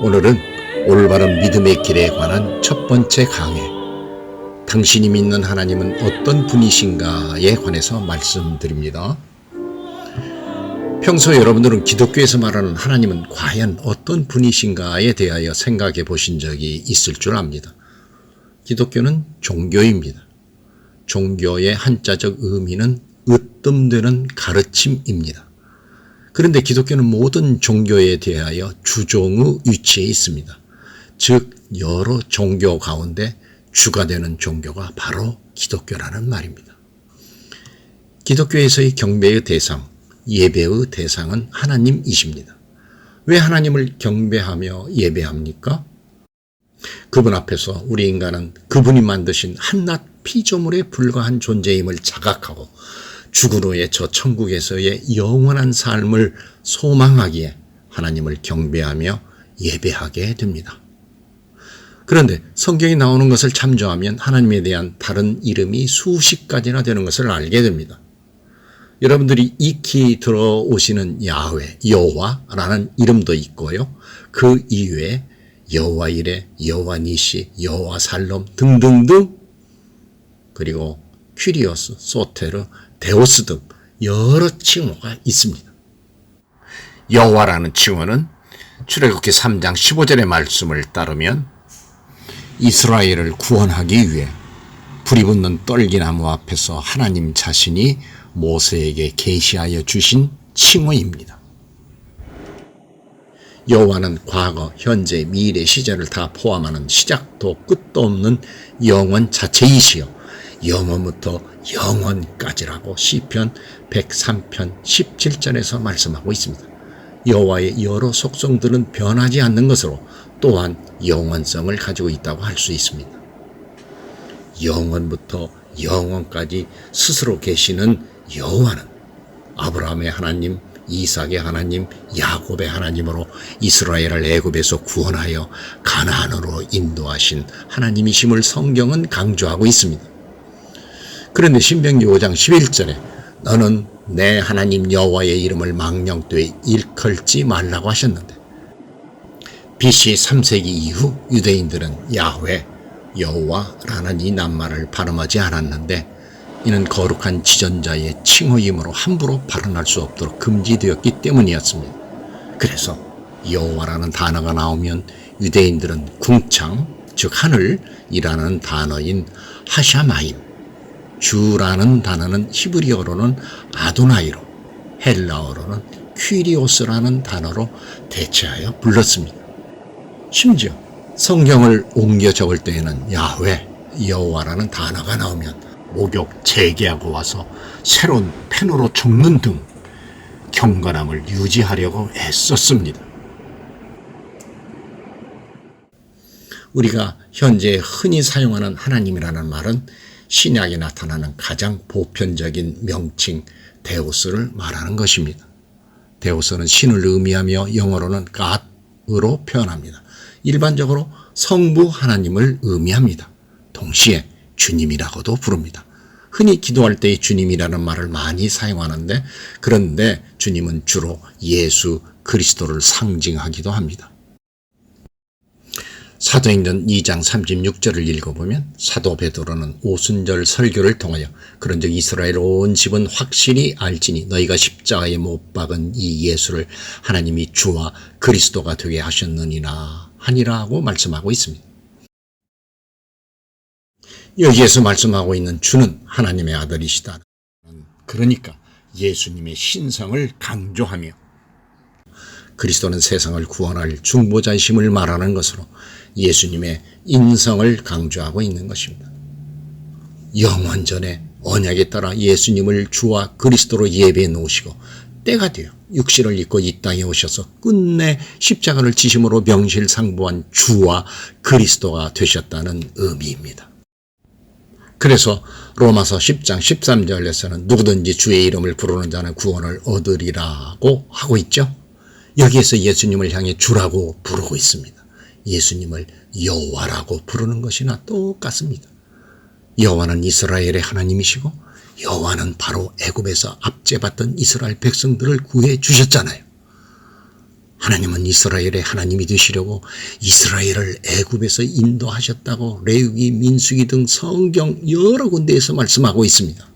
오늘은 올바른 믿음의 길에 관한 첫 번째 강해, 당신이 믿는 하나님은 어떤 분이신가에 관해서 말씀드립니다. 평소 여러분들은 기독교에서 말하는 하나님은 과연 어떤 분이신가에 대하여 생각해 보신 적이 있을 줄 압니다. 기독교는 종교입니다. 종교의 한자적 의미는 으뜸되는 가르침입니다. 그런데 기독교는 모든 종교에 대하여 주종의 위치에 있습니다. 즉 여러 종교 가운데 주가 되는 종교가 바로 기독교라는 말입니다. 기독교에서의 경배의 대상, 예배의 대상은 하나님이십니다. 왜 하나님을 경배하며 예배합니까? 그분 앞에서 우리 인간은 그분이 만드신 한낱 피조물에 불과한 존재임을 자각하고 죽은 후에 저 천국에서의 영원한 삶을 소망하기에 하나님을 경배하며 예배하게 됩니다. 그런데 성경에 나오는 것을 참조하면 하나님에 대한 다른 이름이 수십 가지나 되는 것을 알게 됩니다. 여러분들이 익히 들어오시는 야훼, 여호와라는 이름도 있고요. 그 이외에 여호와 이레, 여호와 니시, 여호와 살롬 등등등, 그리고 퀴리오스, 소테르, 데오스 등 여러 칭호가 있습니다. 여호와라는 칭호는 출애굽기 3장 15절의 말씀을 따르면 이스라엘을 구원하기 위해 불이 붙는 떨기나무 앞에서 하나님 자신이 모세에게 계시하여 주신 칭호입니다. 여호와는 과거, 현재, 미래 시제를 다 포함하는 시작도 끝도 없는 영원 자체이시여 영원부터 영원까지라고 시편 103편 17절에서 말씀하고 있습니다. 여호와의 여러 속성들은 변하지 않는 것으로 또한 영원성을 가지고 있다고 할 수 있습니다. 영원부터 영원까지 스스로 계시는 여호와는 아브라함의 하나님, 이삭의 하나님, 야곱의 하나님으로 이스라엘을 애굽에서 구원하여 가나안으로 인도하신 하나님이심을 성경은 강조하고 있습니다. 그런데 신명기 5장 11절에 너는 내 하나님 여호와의 이름을 망령되이 일컬지 말라고 하셨는데 BC 3세기 이후 유대인들은 야훼, 여호와라는 이 낱말을 발음하지 않았는데 이는 거룩한 지존자의 칭호이므로 함부로 발언할 수 없도록 금지되었기 때문이었습니다. 그래서 여호와라는 단어가 나오면 유대인들은 궁창, 즉 하늘이라는 단어인 하샤마임, 주라는 단어는 히브리어로는 아도나이로, 헬라어로는 퀴리오스라는 단어로 대체하여 불렀습니다. 심지어 성경을 옮겨 적을 때에는 야훼, 여호와라는 단어가 나오면 목욕 재개하고 와서 새로운 펜으로 적는 등 경건함을 유지하려고 애썼습니다. 우리가 현재 흔히 사용하는 하나님이라는 말은 신약에 나타나는 가장 보편적인 명칭 데우스를 말하는 것입니다. 데우스는 신을 의미하며 영어로는 God으로 표현합니다. 일반적으로 성부 하나님을 의미합니다. 동시에 주님이라고도 부릅니다. 흔히 기도할 때 주님이라는 말을 많이 사용하는데 그런데 주님은 주로 예수 그리스도를 상징하기도 합니다. 사도행전 2장 36절을 읽어보면 사도 베드로는 오순절 설교를 통하여 그런즉 이스라엘 온 집은 확실히 알지니 너희가 십자가에 못 박은 이 예수를 하나님이 주와 그리스도가 되게 하셨느니라 하니라고 말씀하고 있습니다. 여기에서 말씀하고 있는 주는 하나님의 아들이시다. 그러니까 예수님의 신성을 강조하며 그리스도는 세상을 구원할 중보자이심을 말하는 것으로 예수님의 인성을 강조하고 있는 것입니다. 영원전에 언약에 따라 예수님을 주와 그리스도로 예배해 놓으시고 때가 되어 육신을 입고 이 땅에 오셔서 끝내 십자가를 지심으로 명실상부한 주와 그리스도가 되셨다는 의미입니다. 그래서 로마서 10장 13절에서는 누구든지 주의 이름을 부르는 자는 구원을 얻으리라고 하고 있죠. 여기에서 예수님을 향해 주라고 부르고 있습니다. 예수님을 여호와라고 부르는 것이나 똑같습니다. 여호와는 이스라엘의 하나님이시고 여호와는 바로 애굽에서 압제받던 이스라엘 백성들을 구해 주셨잖아요. 하나님은 이스라엘의 하나님이 되시려고 이스라엘을 애굽에서 인도하셨다고 레위기, 민수기 등 성경 여러 군데에서 말씀하고 있습니다.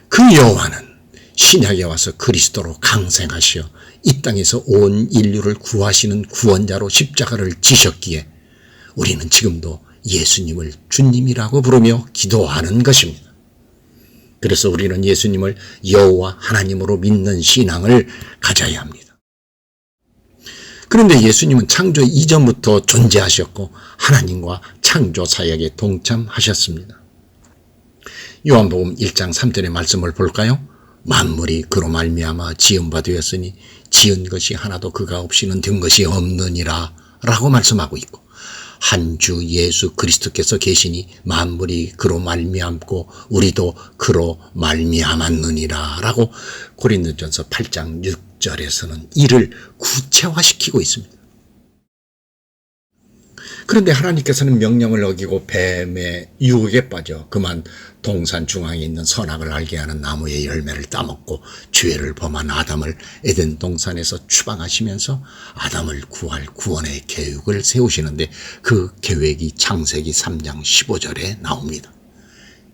그 여호와는 신약에 와서 그리스도로 강생하시어 이 땅에서 온 인류를 구하시는 구원자로 십자가를 지셨기에 우리는 지금도 예수님을 주님이라고 부르며 기도하는 것입니다. 그래서 우리는 예수님을 여호와 하나님으로 믿는 신앙을 가져야 합니다. 그런데 예수님은 창조 이전부터 존재하셨고 하나님과 창조 사역에 동참하셨습니다. 요한복음 1장 3절의 말씀을 볼까요? 만물이 그로 말미암아 지은 바 되었으니 지은 것이 하나도 그가 없이는 된 것이 없느니라 라고 말씀하고 있고, 한 주 예수 그리스도께서 계시니 만물이 그로 말미암고 우리도 그로 말미암았느니라 라고 고린도전서 8장 6절에서는 이를 구체화시키고 있습니다. 그런데 하나님께서는 명령을 어기고 뱀의 유혹에 빠져 그만 동산 중앙에 있는 선악을 알게 하는 나무의 열매를 따먹고 죄를 범한 아담을 에덴 동산에서 추방하시면서 아담을 구할 구원의 계획을 세우시는데 그 계획이 창세기 3장 15절에 나옵니다.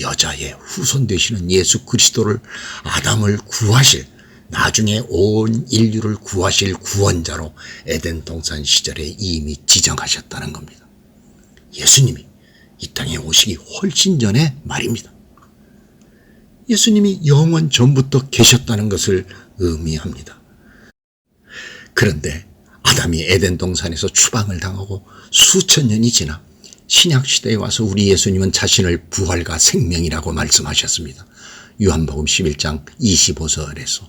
여자의 후손 되시는 예수 그리스도를 아담을 구하실, 나중에 온 인류를 구하실 구원자로 에덴 동산 시절에 이미 지정하셨다는 겁니다. 예수님이 이 땅에 오시기 훨씬 전에 말입니다. 예수님이 영원 전부터 계셨다는 것을 의미합니다. 그런데 아담이 에덴 동산에서 추방을 당하고 수천 년이 지나 신약 시대에 와서 우리 예수님은 자신을 부활과 생명이라고 말씀하셨습니다. 요한복음 11장 25절에서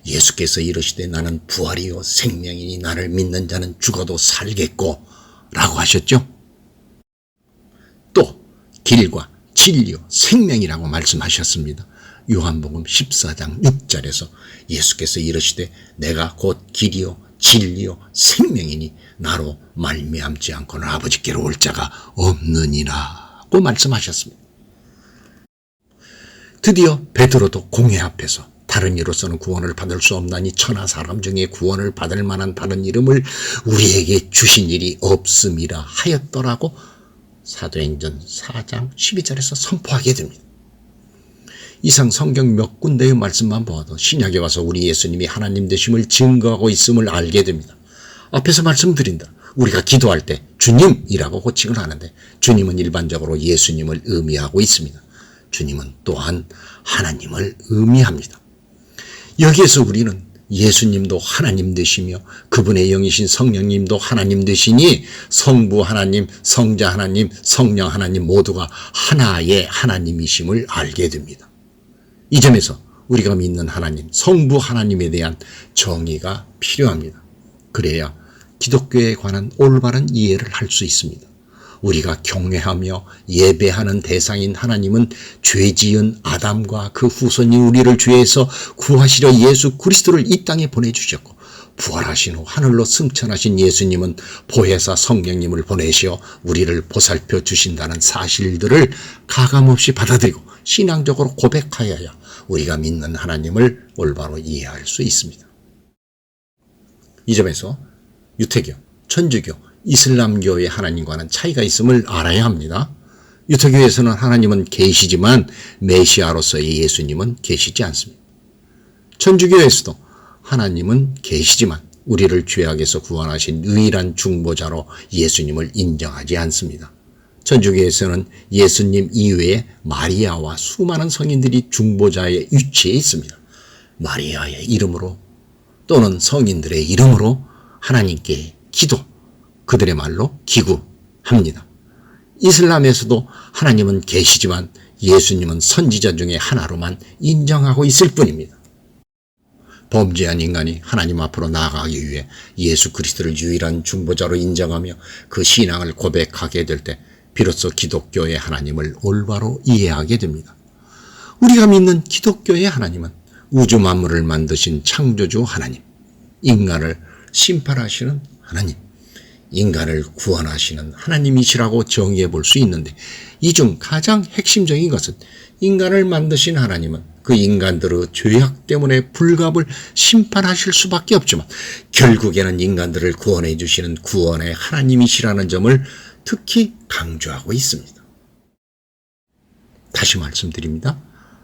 예수께서 이르시되 나는 부활이요 생명이니 나를 믿는 자는 죽어도 살겠고 라고 하셨죠. 또 길과 진리요 생명이라고 말씀하셨습니다. 요한복음 14장 6절에서 예수께서 이르시되 내가 곧 길이요 진리요 생명이니 나로 말미암지 않고는 아버지께로 올 자가 없느니라고 말씀하셨습니다. 드디어 베드로도 공회 앞에서 다른 이로서는 구원을 받을 수 없나니 천하 사람 중에 구원을 받을 만한 다른 이름을 우리에게 주신 일이 없음이라 하였더라고 사도행전 4장 12절에서 선포하게 됩니다. 이상 성경 몇 군데의 말씀만 보아도 신약에 와서 우리 예수님이 하나님 되심을 증거하고 있음을 알게 됩니다. 앞에서 말씀드린다. 우리가 기도할 때 주님이라고 호칭을 하는데 주님은 일반적으로 예수님을 의미하고 있습니다. 주님은 또한 하나님을 의미합니다. 여기에서 우리는 예수님도 하나님 되시며 그분의 영이신 성령님도 하나님 되시니 성부 하나님, 성자 하나님, 성령 하나님 모두가 하나의 하나님이심을 알게 됩니다. 이 점에서 우리가 믿는 하나님, 성부 하나님에 대한 정의가 필요합니다. 그래야 기독교에 관한 올바른 이해를 할 수 있습니다. 우리가 경외하며 예배하는 대상인 하나님은 죄 지은 아담과 그 후손인 우리를 죄에서 구하시려 예수 그리스도를 이 땅에 보내주셨고 부활하신 후 하늘로 승천하신 예수님은 보혜사 성령님을 보내시어 우리를 보살펴 주신다는 사실들을 가감없이 받아들이고 신앙적으로 고백하여야 우리가 믿는 하나님을 올바로 이해할 수 있습니다. 이 점에서 유태교, 천주교, 이슬람교의 하나님과는 차이가 있음을 알아야 합니다. 유태교에서는 하나님은 계시지만 메시아로서의 예수님은 계시지 않습니다. 천주교에서도 하나님은 계시지만 우리를 죄악에서 구원하신 유일한 중보자로 예수님을 인정하지 않습니다. 천주교에서는 예수님 이외에 마리아와 수많은 성인들이 중보자의 위치에 있습니다. 마리아의 이름으로 또는 성인들의 이름으로 하나님께 기도, 그들의 말로 기구합니다. 이슬람에서도 하나님은 계시지만 예수님은 선지자 중에 하나로만 인정하고 있을 뿐입니다. 범죄한 인간이 하나님 앞으로 나아가기 위해 예수 그리스도를 유일한 중보자로 인정하며 그 신앙을 고백하게 될 때 비로소 기독교의 하나님을 올바로 이해하게 됩니다. 우리가 믿는 기독교의 하나님은 우주 만물을 만드신 창조주 하나님, 인간을 심판하시는 하나님, 인간을 구원하시는 하나님이시라고 정의해 볼 수 있는데 이 중 가장 핵심적인 것은 인간을 만드신 하나님은 그 인간들의 죄악 때문에 불갑을 심판하실 수밖에 없지만 결국에는 인간들을 구원해 주시는 구원의 하나님이시라는 점을 특히 강조하고 있습니다. 다시 말씀드립니다.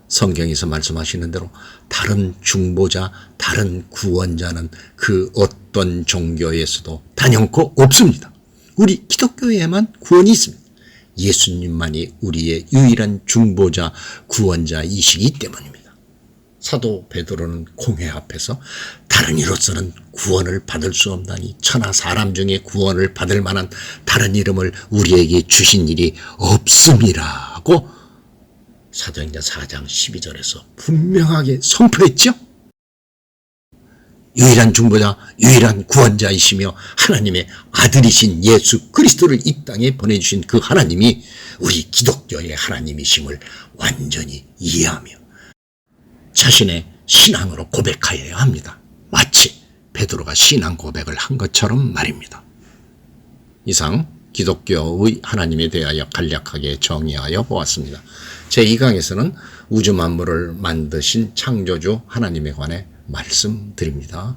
성경에서 말씀하시는 대로 다른 중보자, 다른 구원자는 그 어떤 종교에서도 단연코 없습니다. 우리 기독교에만 구원이 있습니다. 예수님만이 우리의 유일한 중보자, 구원자이시기 때문입니다. 사도 베드로는 공회 앞에서 다른 이로서는 구원을 받을 수 없다니 천하 사람 중에 구원을 받을 만한 다른 이름을 우리에게 주신 일이 없음이라고 사도행전 4장 12절에서 분명하게 선포했죠. 유일한 중보자, 유일한 구원자이시며 하나님의 아들이신 예수 그리스도를 이 땅에 보내주신 그 하나님이 우리 기독교의 하나님이심을 완전히 이해하며 자신의 신앙으로 고백하여야 합니다. 마치 베드로가 신앙 고백을 한 것처럼 말입니다. 이상 기독교의 하나님에 대하여 간략하게 정의하여 보았습니다. 제2강에서는 우주 만물을 만드신 창조주 하나님에 관해 말씀드립니다.